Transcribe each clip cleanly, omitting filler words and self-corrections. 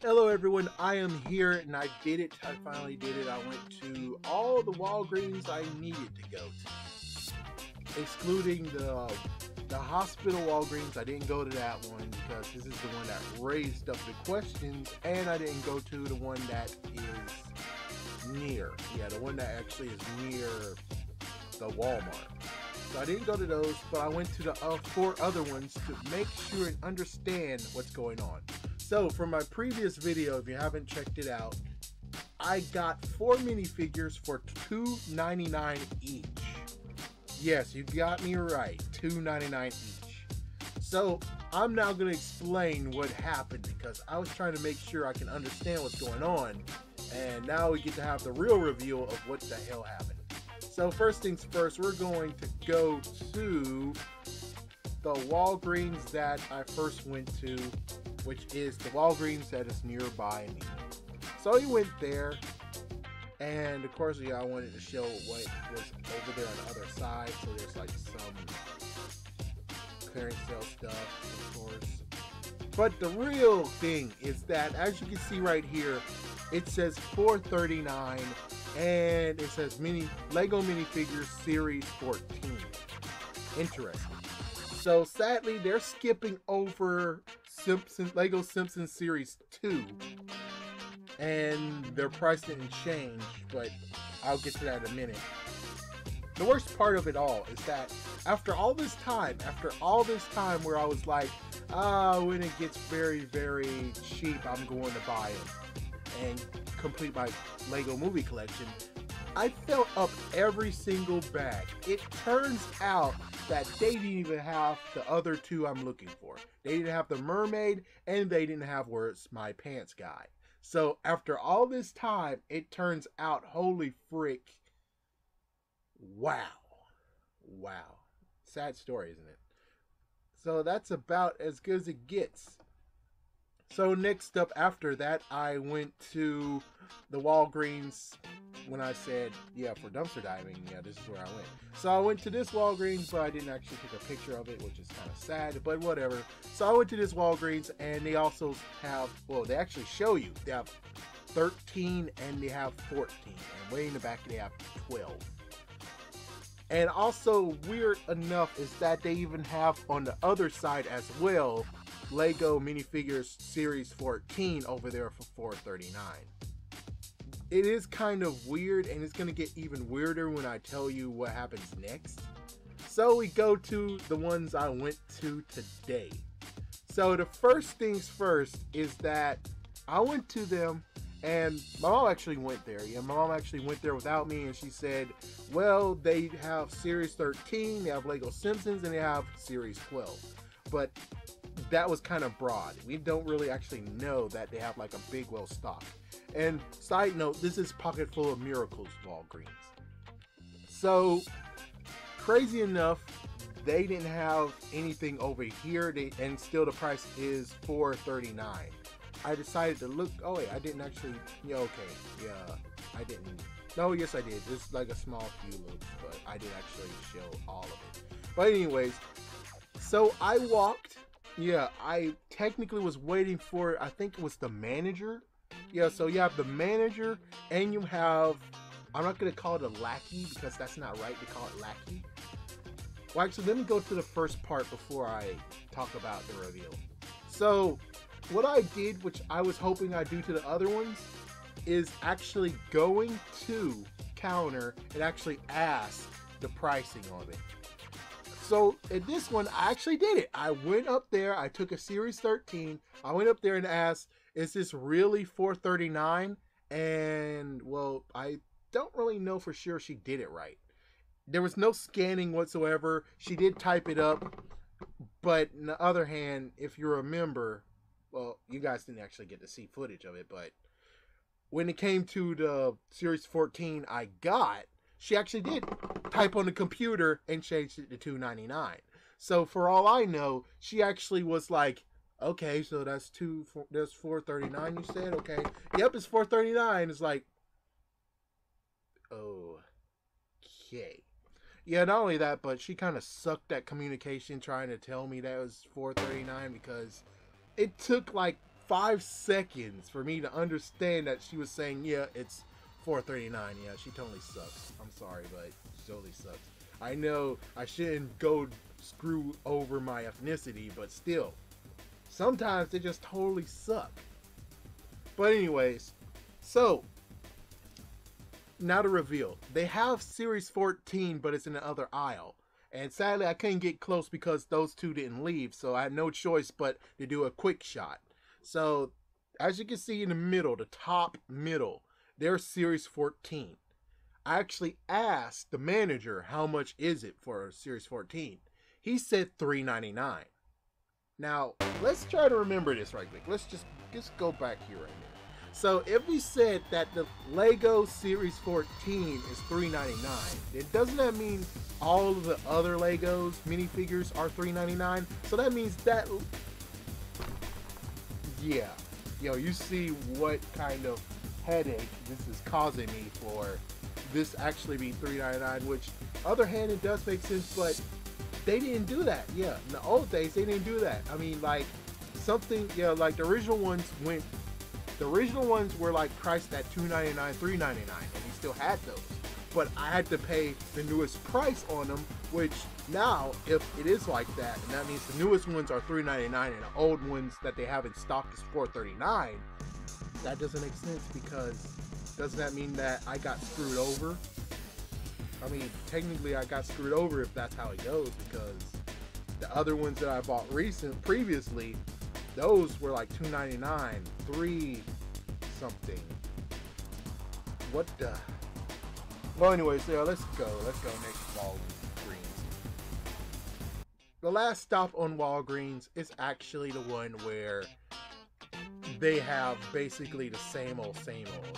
Hello everyone, I am here and I did it. I finally did it. I went to all the Walgreens I needed to go to. Excluding the hospital Walgreens. I didn't go to that one because this is the one that raised up the questions, and I didn't go to the one that is near. Yeah, the one that actually is near the Walmart. So I didn't go to those, but I went to the 4 other ones to make sure and understand what's going on. So from my previous video, if you haven't checked it out, I got 4 minifigures for $2.99 each. Yes, you got me right, $2.99 each. So I'm now going to explain what happened because I was trying to make sure I can understand what's going on. And now we get to have the real reveal of what the hell happened. So first things first, we're going to go to the Walgreens that I first went to, which is the Walgreens that is nearby me. So we went there, and of course, yeah, I wanted to show what was over there on the other side. So there's like some clearance sale stuff, of course. But the real thing is that, as you can see right here, it says $4.39, and it says Lego minifigures series 14. Interesting. So sadly, they're skipping over Lego Simpsons Series 2, and their price didn't change, but I'll get to that in a minute. The worst part of it all is that after all this time where I was like, when it gets very, very cheap, I'm going to buy it and complete my Lego movie collection, I filled up every single bag. It turns out that they didn't even have the other 2 I'm looking for. They didn't have the mermaid, and they didn't have Where's My Pants guy. So after all this time, it turns out, holy frick, wow. Sad story, isn't it? So that's about as good as it gets. So next up after that, I went to the Walgreens. When I said, yeah, for dumpster diving, yeah, this is where I went. So I went to this Walgreens, but I didn't actually take a picture of it, which is kind of sad, but whatever. So I went to this Walgreens, and they also have, well, they actually show you. They have 13 and they have 14. And way in the back, they have 12. And also, weird enough is that they even have on the other side as well, Lego minifigures series 14 over there for $4.39. It is kind of weird, and it's going to get even weirder when I tell you what happens next. So we go to the ones I went to today. So the first things first is that I went to them, and my mom actually went there. Yeah, my mom actually went there without me, and she said, well, they have Series 13, they have Lego Simpsons, and they have Series 12. But that was kind of broad. We don't really actually know that they have like a big well stock. And side note, this is pocket full of miracles, Walgreens. So, crazy enough, they didn't have anything over here, and still the price is $4.39. I decided to look, oh wait, I didn't actually, yeah, okay, yeah, I didn't, no, yes I did, just like a small few looks, but I did actually show all of it. But anyways, so I walked, yeah, I technically was waiting for, I think it was the manager. Yeah, so you have the manager, and you have, I'm not going to call it a lackey because that's not right to call it lackey. Well, actually, let me go to the first part before I talk about the reveal. So, what I did, which I was hoping I'd do to the other ones, is actually going to counter and actually ask the pricing on it. So, at this one, I actually did it. I went up there, I took a Series 13, I went up there and asked, is this really $4.39? And, well, I don't really know for sure she did it right. There was no scanning whatsoever. She did type it up. But, on the other hand, if you remember, well, you guys didn't actually get to see footage of it, but when it came to the Series 14 I got, she actually did type on the computer and changed it to $2.99. So, for all I know, she actually was like, okay, so that's $4.39 you said? Okay. Yep, it's $4.39. It's like, okay. Yeah, not only that, but she kind of sucked at communication trying to tell me that it was $4.39 because it took like 5 seconds for me to understand that she was saying, yeah, it's $4.39. Yeah, she totally sucks. I'm sorry, but she totally sucks. I know I shouldn't go screw over my ethnicity, but still, sometimes they just totally suck. But anyways, so now to reveal. They have Series 14, but it's in the other aisle. And sadly, I couldn't get close because those two didn't leave, so I had no choice but to do a quick shot. So, as you can see in the middle, the top middle, there's Series 14. I actually asked the manager how much is it for Series 14. He said $3.99. Now, let's try to remember this right quick. Let's just go back here right now. So if we said that the Lego Series 14 is $3.99, then doesn't that mean all of the other Legos minifigures are $3.99? So that means that, yeah, yo, you see what kind of headache this is causing me for this actually being $3.99, which other hand it does make sense, but they didn't do that. Yeah, in the old days they didn't do that. I mean, like something, yeah, like the original ones were like priced at $2.99, $3.99, and we still had those. But I had to pay the newest price on them, which now, if it is like that, and that means the newest ones are $3.99 and the old ones that they have in stock is $4.39, that doesn't make sense, because doesn't that mean that I got screwed over? I mean, technically I got screwed over if that's how it goes, because the other ones that I bought previously, those were like $2.99, $3 something. What the? Well, anyways, yeah, let's go next to Walgreens. The last stop on Walgreens is actually the one where they have basically the same old,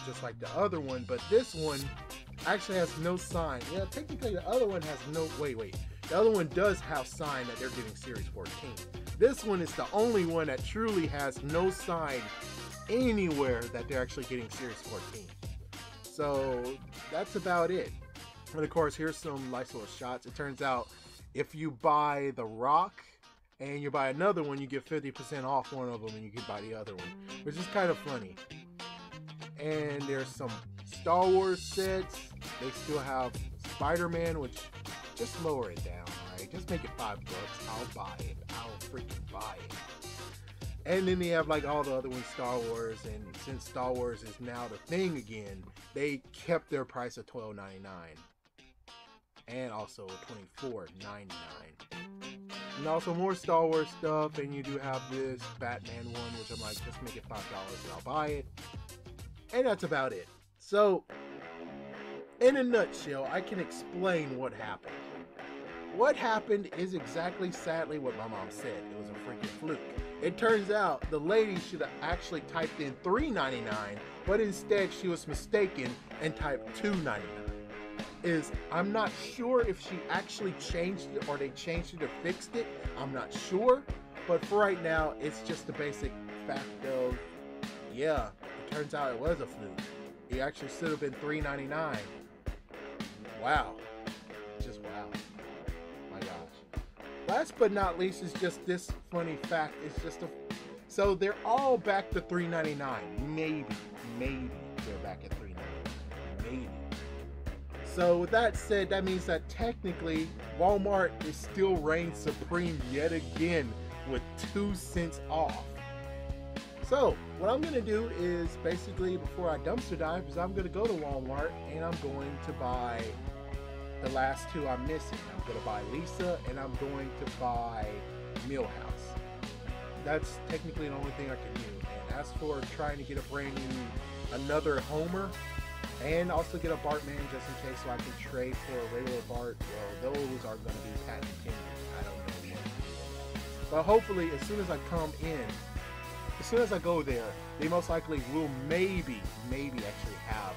just like the other one, but this one actually has no sign. Yeah, technically the other one has no, wait. The other one does have sign that they're getting Series 14. This one is the only one that truly has no sign anywhere that they're actually getting Series 14. So that's about it. And of course, here's some nice little shots. It turns out if you buy the Rock and you buy another one, you get 50% off one of them and you can buy the other one, which is kind of funny. And there's some Star Wars sets. They still have Spider-Man, which just lower it down, right? Just make it $5. I'll buy it. I'll freaking buy it. And then they have like all the other ones, Star Wars, and since Star Wars is now the thing again, they kept their price at $12.99 and also $24.99. And also more Star Wars stuff, and you do have this Batman one, which I'm like, just make it $5 and I'll buy it. And that's about it. So, in a nutshell, I can explain what happened. What happened is exactly, sadly, what my mom said. It was a freaking fluke. It turns out the lady should have actually typed in $3.99, but instead she was mistaken and typed $2.99. I'm not sure if she actually changed it or they changed it or fixed it. I'm not sure, but for right now, it's just the basic fact of, yeah, it turns out it was a fluke. It actually should have been $3.99. Wow. Just wow. My gosh. Last but not least is just this funny fact. It's just so they're all back to $3.99. Maybe they're back at $3.99. Maybe. So with that said, that means that technically Walmart is still reigning supreme yet again with 2 cents off. So what I'm gonna do is basically, before I dumpster dive, is I'm gonna go to Walmart and I'm going to buy the last 2 I'm missing. I'm gonna buy Lisa and I'm going to buy Millhouse. That's technically the only thing I can do. And as for trying to get a brand new, another Homer, and also get a Bartman just in case so I can trade for a regular Bart, well, those are gonna be patent pending. I don't know yet. But hopefully, as soon as I come in, as soon as I go there, they most likely will maybe actually have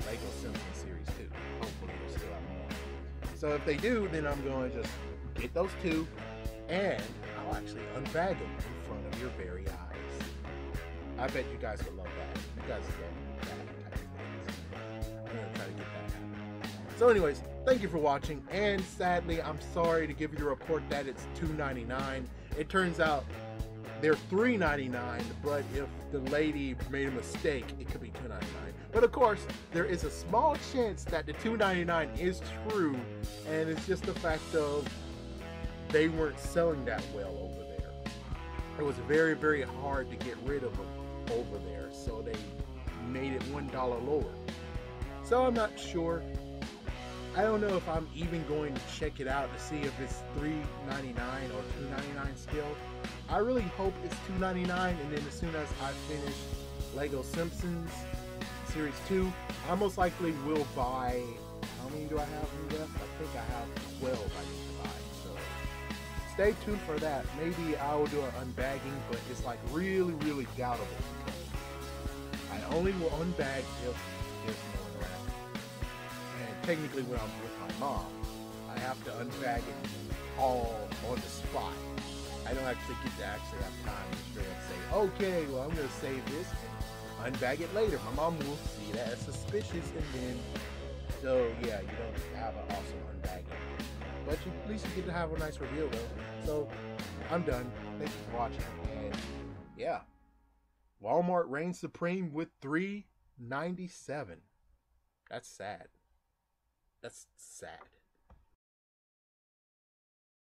Lego Simpsons Series 2. Hopefully they'll still have more. So if they do, then I'm going to just get those 2, and I'll actually unbag them in front of your very eyes. I bet you guys would love that. You guys love that type of things. I'm going to try to get that happen. So anyways, thank you for watching, and sadly, I'm sorry to give you a report that it's $2.99. It turns out they're $3.99, but if the lady made a mistake, it could be $2.99. But of course, there is a small chance that the $2.99 is true, and it's just the fact of they weren't selling that well over there. It was very, very hard to get rid of them over there, so they made it $1 lower. So I'm not sure. I don't know if I'm even going to check it out to see if it's $3.99 or $2.99 still. I really hope it's $2.99, and then as soon as I finish Lego Simpsons Series 2, I most likely will buy, how many do I have left? I think I have 12 I need to buy. So stay tuned for that. Maybe I will do an unbagging, but it's like really, really doubtable. I only will unbag if there's no one around. And technically when I'm with my mom, I have to unbag it all on the spot. I don't actually get to actually have time to straight up say, okay, well, I'm going to save this and unbag it later. My mom will see that as suspicious, and then, so yeah, you don't have an awesome unbagging. But at least you get to have a nice reveal, though. So, I'm done. Thank you for watching, and yeah. Walmart reigns supreme with $3.97. That's sad. That's sad.